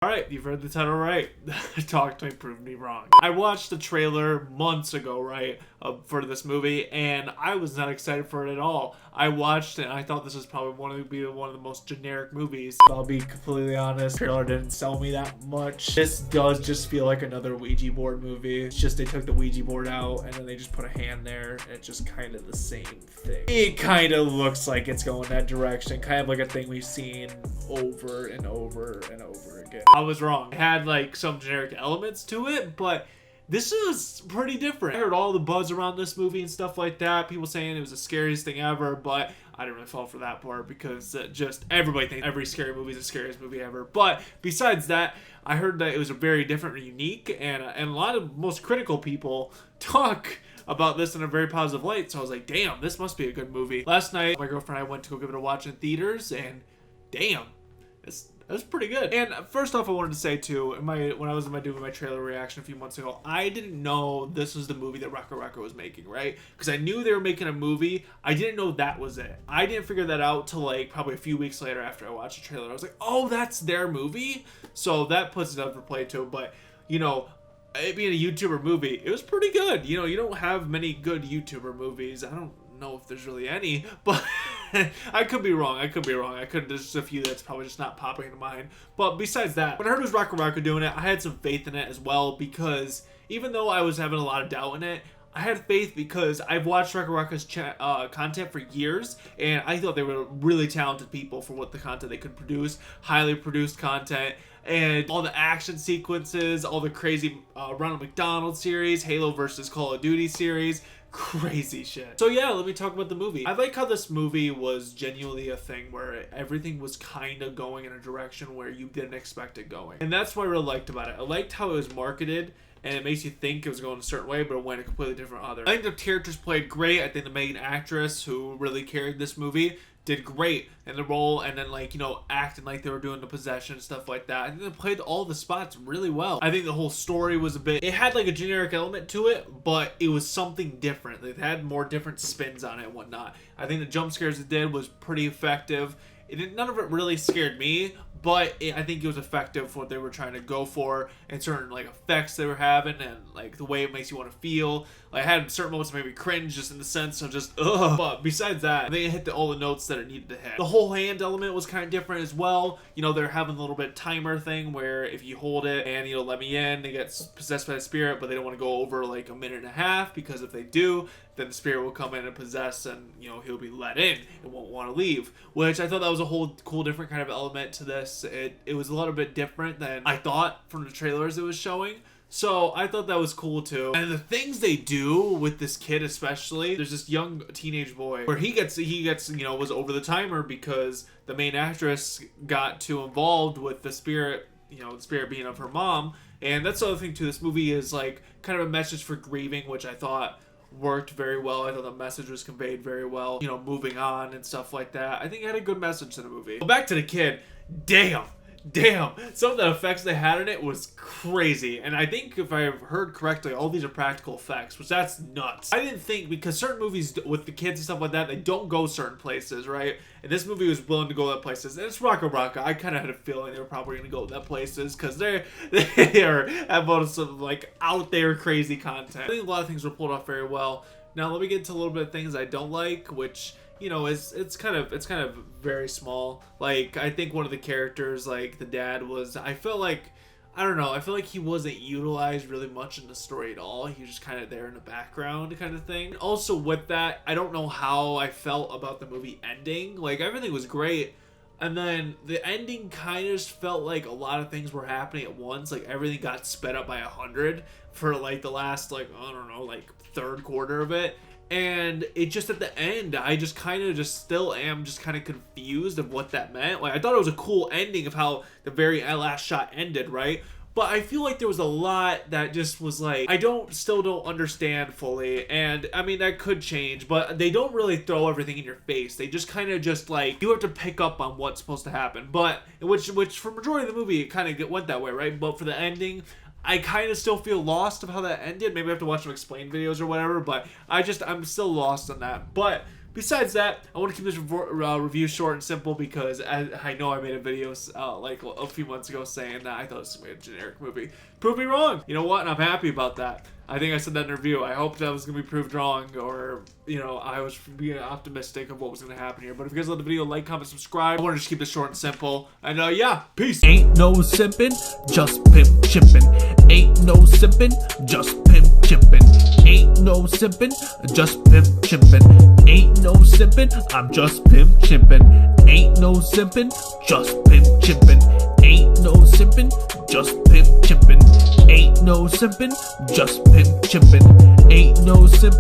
Alright, you've heard the title right. Talk to me, prove me wrong. I watched the trailer months ago, right, for this movie, and I was not excited for it at all. I watched it, and I thought this was probably one of the most generic movies. I'll be completely honest, the trailer didn't sell me that much. This does just feel like another Ouija board movie. It's just they took the Ouija board out, and then they just put a hand there, and it's just kind of the same thing. It kind of looks like it's going that direction, kind of like a thing we've seen over and over and over again. I was wrong. It had like some generic elements to it, but this is pretty different. I heard all the buzz around this movie and stuff like that. People saying it was the scariest thing ever, but I didn't really fall for that part because just everybody thinks every scary movie is the scariest movie ever. But besides that, I heard that it was a very different and unique, and a lot of most critical people talk about this in a very positive light. So I was like, damn, this must be a good movie. Last night, my girlfriend and I went to go give it a watch in theaters, and damn, that was pretty good. And first off, I wanted to say too, when I was doing my trailer reaction a few months ago, I didn't know this was the movie that Rocco was making, right? Because I knew they were making a movie. I didn't know that was it. I didn't figure that out till like probably a few weeks later after I watched the trailer. I was like, oh, that's their movie? So that puts it up for play too. But, you know, it being a YouTuber movie, it was pretty good. You know, you don't have many good YouTuber movies. I don't know if there's really any, but I could be wrong. There's a few that's probably just not popping into mind. But besides that, when I heard it was Rocco doing it, I had some faith in it as well, because even though I was having a lot of doubt in it, I had faith because I've watched Rocco's content for years, and I thought they were really talented people for what the content they could produce. Highly produced content, and all the action sequences, all the crazy Ronald McDonald series, Halo versus Call of Duty series, crazy shit. So yeah, let me talk about the movie. I like how this movie was genuinely a thing where everything was kind of going in a direction where you didn't expect it going. And that's what I really liked about it. I liked how it was marketed, and it makes you think it was going a certain way, but it went a completely different other. I think the characters played great. I think the main actress who really carried this movie did great in the role, and then, like, you know, acting like they were doing the possession and stuff like that. I think they played all the spots really well. I think the whole story was it had like a generic element to it, but it was something different. It had more different spins on it and whatnot. I think the jump scares it did was pretty effective. None of it really scared me, but I think it was effective for what they were trying to go for, and certain like effects they were having, and like the way it makes you want to feel. Like, I had certain moments that made me cringe, just in the sense of just ugh. But besides that, I think it hit all the notes that it needed to hit. The whole hand element was kind of different as well. You know, they're having a little bit timer thing where if you hold it and, you know, let me in, they get possessed by the spirit, but they don't want to go over like a minute and a half, because if they do, then the spirit will come in and possess, and, you know, he'll be let in and won't want to leave. Which I thought that was a whole cool different kind of element to this. It was a little bit different than I thought from the trailers it was showing. So I thought that was cool too. And the things they do with this kid, especially, there's this young teenage boy where he gets, you know, was over the timer because the main actress got too involved with the spirit, you know, the spirit being of her mom. And that's the other thing too. This movie is like kind of a message for grieving, which I thought worked very well. I thought the message was conveyed very well, you know, moving on and stuff like that. I think it had a good message to the movie. But back to the kid. Damn, some of the effects they had in it was crazy. And I think if I heard correctly, all these are practical effects, which that's nuts. I didn't think, because certain movies with the kids and stuff like that, they don't go certain places, right? And this movie was willing to go that places. And it's Rocco. I kind of had a feeling they were probably going to go that places, because they are having some like out there crazy content. I think a lot of things were pulled off very well. Now let me get to a little bit of things I don't like, which, you know, it's kind of very small. Like, I think one of the characters, like the dad, I feel like he wasn't utilized really much in the story at all. He was just kind of there in the background kind of thing. Also with that, I don't know how I felt about the movie ending. Like, everything was great, and then the ending kind of just felt like a lot of things were happening at once. Like, everything got sped up by 100 for like the last, like, I don't know, like third quarter of it. And it just, at the end, I just kind of just still am just kind of confused of what that meant. Like, I thought it was a cool ending of how the very last shot ended, right? But I feel like there was a lot that just was like, I still don't understand fully. And I mean, that could change, but they don't really throw everything in your face. They just kind of just like, you have to pick up on what's supposed to happen. But, which for majority of the movie, it kind of went that way, right? But for the ending, I kind of still feel lost of how that ended. Maybe I have to watch some explain videos or whatever, but I'm still lost on that. But besides that, I want to keep this review short and simple because I know I made a video like a few months ago saying that I thought this was a generic movie. Prove me wrong. You know what? And I'm happy about that. I think I said that in a review. I hoped I was going to be proved wrong, or, you know, I was being optimistic of what was going to happen here. But if you guys love the video, like, comment, subscribe. I want to just keep this short and simple. And, yeah, peace. Ain't no simpin', just pimp chimpin'. Ain't no simpin', just pimp chimpin'. Ain't no simpin', just pimp chimpin'. Ain't no simpin', I'm just pimp chimpin'. Ain't no simpin', just pimp chimpin'. Ain't no simpin', just pimp chimpin'. Ain't no simpin', just pimp chimpin'. Ain't no simpin'.